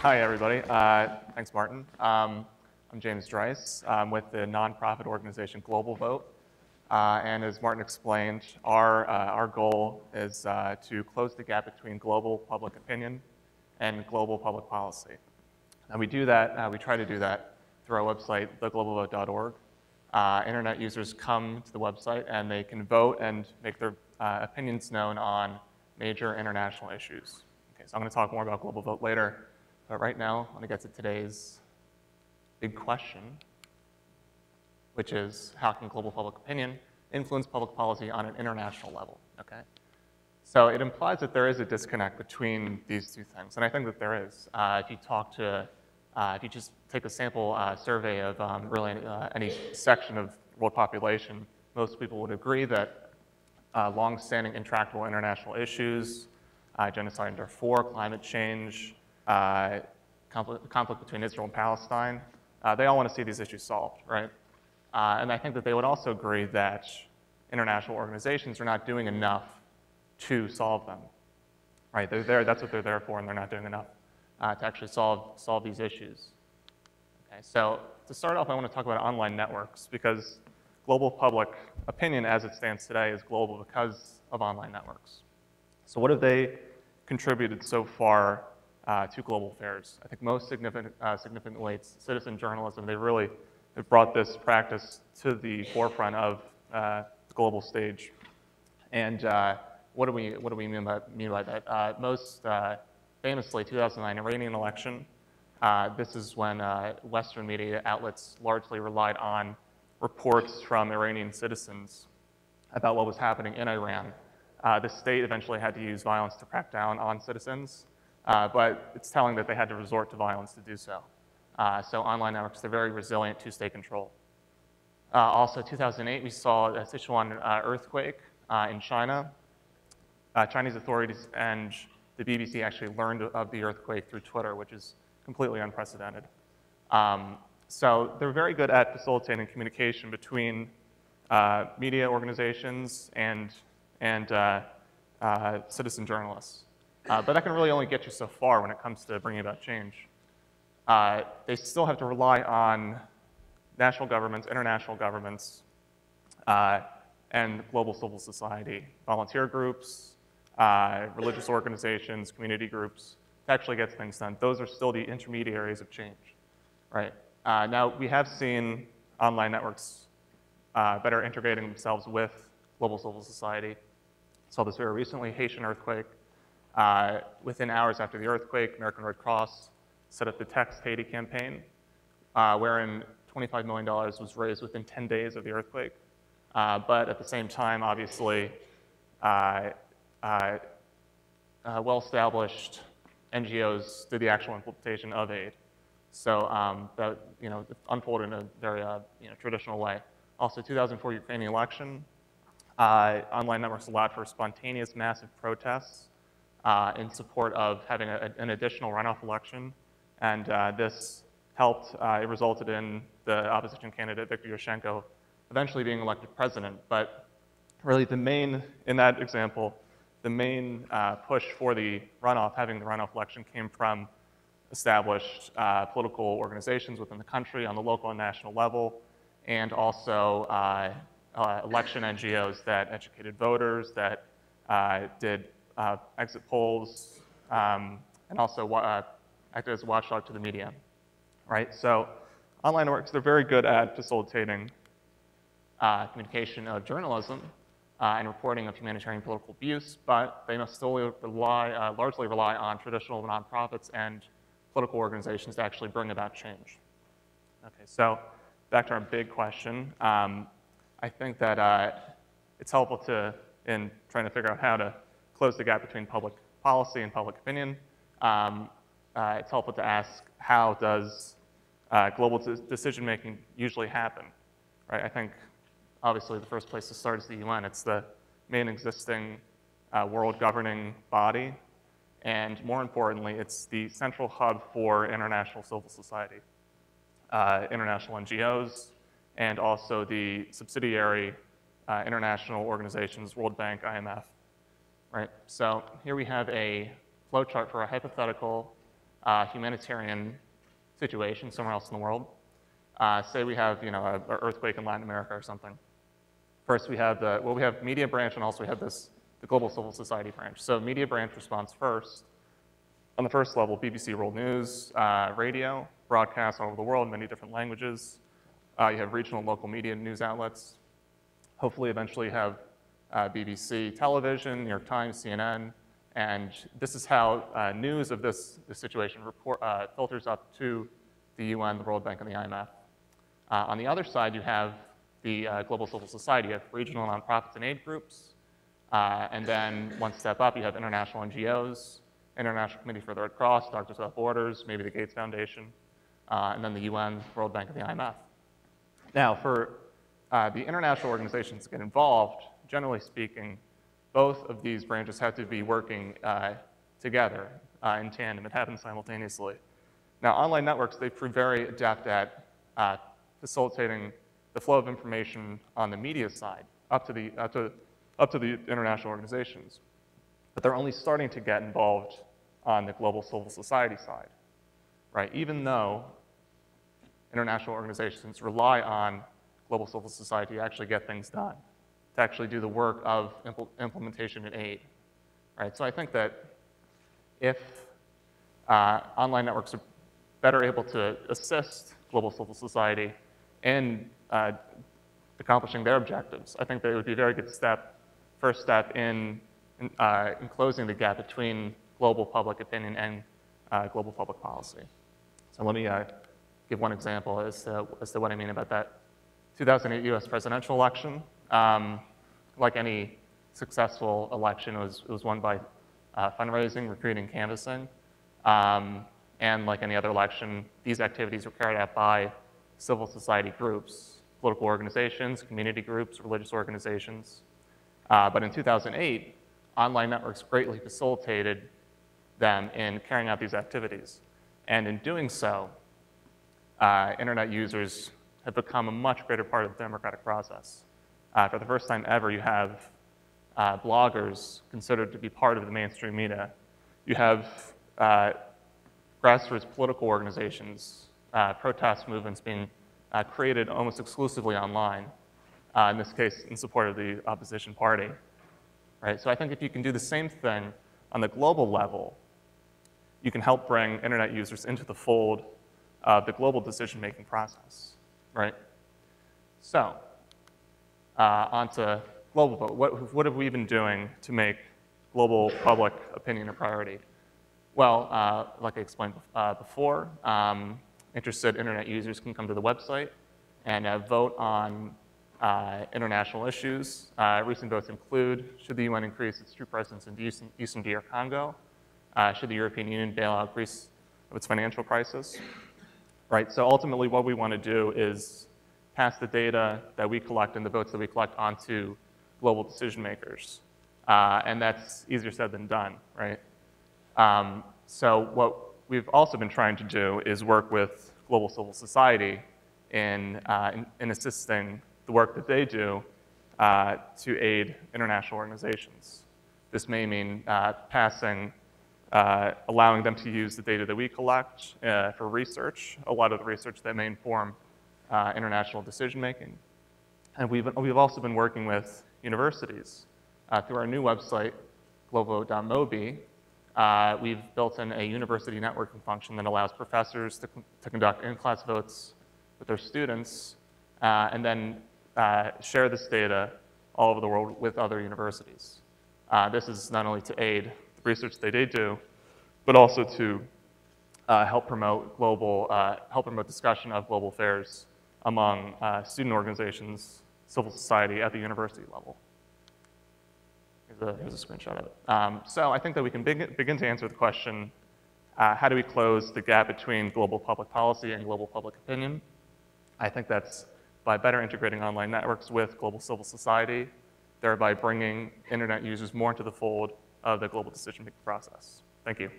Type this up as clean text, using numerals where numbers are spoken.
Hi, everybody. Thanks, Martin. I'm James Dreiss. I'm with the nonprofit organization GlobalVote. And as Martin explained, our goal is to close the gap between global public opinion and global public policy. And we do that, we try to do that through our website, theglobalvote.org. Internet users come to the website and they can vote and make their opinions known on major international issues. Okay, so I'm going to talk more about GlobalVote later. But right now, I want to get to today's big question, which is how can global public opinion influence public policy on an international level, okay? So it implies that there is a disconnect between these two things, and I think that there is. If you just take a sample survey of really any section of world population, most people would agree that long-standing intractable international issues, genocide in Darfur, climate change, conflict between Israel and Palestine, they all want to see these issues solved, right? And I think that they would also agree that international organizations are not doing enough to solve them, right? They're there, that's what they're there for, and they're not doing enough to actually solve these issues. Okay, so to start off, I want to talk about online networks because global public opinion as it stands today is global because of online networks. So what have they contributed so far to global affairs? I think most significantly it's citizen journalism. They really have brought this practice to the forefront of the global stage. And what do we mean by that? Most famously, 2009 Iranian election. This is when Western media outlets largely relied on reports from Iranian citizens about what was happening in Iran. The state eventually had to use violence to crack down on citizens. But it's telling that they had to resort to violence to do so. So online networks, they're very resilient to state control. Also, 2008, we saw a Sichuan earthquake in China. Chinese authorities and the BBC actually learned of the earthquake through Twitter, which is completely unprecedented. So they're very good at facilitating communication between media organizations and citizen journalists. But that can really only get you so far when it comes to bringing about change. They still have to rely on national governments, international governments, and global civil society, volunteer groups, religious organizations, community groups, to actually get things done. Those are still the intermediaries of change, right? Now, we have seen online networks better integrating themselves with global civil society. Saw this very recently, Haitian earthquake. Within hours after the earthquake, American Red Cross set up the Text Haiti campaign, wherein $25 million was raised within 10 days of the earthquake. But at the same time, obviously, well-established NGOs did the actual implementation of aid. So that unfolded in a very traditional way. Also, 2004 Ukrainian election, online networks allowed for spontaneous massive protests in support of having an additional runoff election. And this helped, it resulted in the opposition candidate, Viktor Yushchenko, eventually being elected president. But really in that example, the main push for the runoff, having the runoff election, came from established political organizations within the country on the local and national level, and also election NGOs that educated voters, that did exit polls, and also acted as a watchdog to the media, right? So online networks, they're very good at facilitating communication of journalism and reporting of humanitarian political abuse, but they must still largely rely on traditional nonprofits and political organizations to actually bring about change. Okay, so back to our big question. I think that it's helpful in trying to figure out how to close the gap between public policy and public opinion. It's helpful to ask, how does global decision-making usually happen, right? I think, obviously, the first place to start is the UN. It's the main existing world governing body. And more importantly, it's the central hub for international civil society, international NGOs, and also the subsidiary international organizations, World Bank, IMF, right? So here we have a flowchart for a hypothetical humanitarian situation somewhere else in the world. Say we have, an earthquake in Latin America or something. First, we have we have media branch, and also we have the global civil society branch. So media branch responds first. On the first level, BBC World News, radio, broadcasts all over the world, many different languages. You have regional and local media news outlets. Hopefully, eventually you have BBC television, New York Times, CNN, and this is how news of this situation filters up to the UN, the World Bank, and the IMF. On the other side, you have the global civil society. You have regional nonprofits and aid groups. And then one step up, you have international NGOs, International Committee for the Red Cross, Doctors Without Borders, maybe the Gates Foundation, and then the UN, World Bank, and the IMF. Now, for the international organizations to get involved, generally speaking, both of these branches have to be working together in tandem. It happens simultaneously. Now, online networks, they prove very adept at facilitating the flow of information on the media side up to the international organizations. But they're only starting to get involved on the global civil society side, right? Even though international organizations rely on global civil society to actually get things done, to actually do the work of implementation and aid, right? So I think that if online networks are better able to assist global civil society in accomplishing their objectives, I think that it would be a very good first step in closing the gap between global public opinion and global public policy. So let me give one example as to what I mean about that. 2008 US presidential election, like any successful election, it was won by fundraising, recruiting, canvassing. And like any other election, these activities were carried out by civil society groups, political organizations, community groups, religious organizations. But in 2008, online networks greatly facilitated them in carrying out these activities. And in doing so, internet users have become a much greater part of the democratic process. For the first time ever, you have bloggers considered to be part of the mainstream media. You have grassroots political organizations, protest movements being created almost exclusively online, in this case, in support of the opposition party. Right? So I think if you can do the same thing on the global level, you can help bring internet users into the fold of the global decision-making process, right? So, on to GlobalVote. What have we been doing to make global public opinion a priority? Well, like I explained before, interested internet users can come to the website and vote on international issues. Recent votes include, should the UN increase its troop presence in Eastern DR Congo? Should the European Union bail out Greece of its financial crisis? Right, so ultimately what we want to do is pass the data that we collect and the votes that we collect onto global decision makers. And that's easier said than done, right? So what we've also been trying to do is work with global civil society in assisting the work that they do to aid international organizations. This may mean allowing them to use the data that we collect for research, a lot of the research that may inform international decision-making. And we've also been working with universities. Through our new website, globalvote.mobi, we've built in a university networking function that allows professors to conduct in-class votes with their students and then share this data all over the world with other universities. This is not only to aid the research that they do, but also to help promote discussion of global affairs among student organizations, civil society at the university level. Here's a screenshot of it. So I think that we can begin to answer the question, how do we close the gap between global public policy and global public opinion? I think that's by better integrating online networks with global civil society, thereby bringing internet users more into the fold of the global decision-making process. Thank you.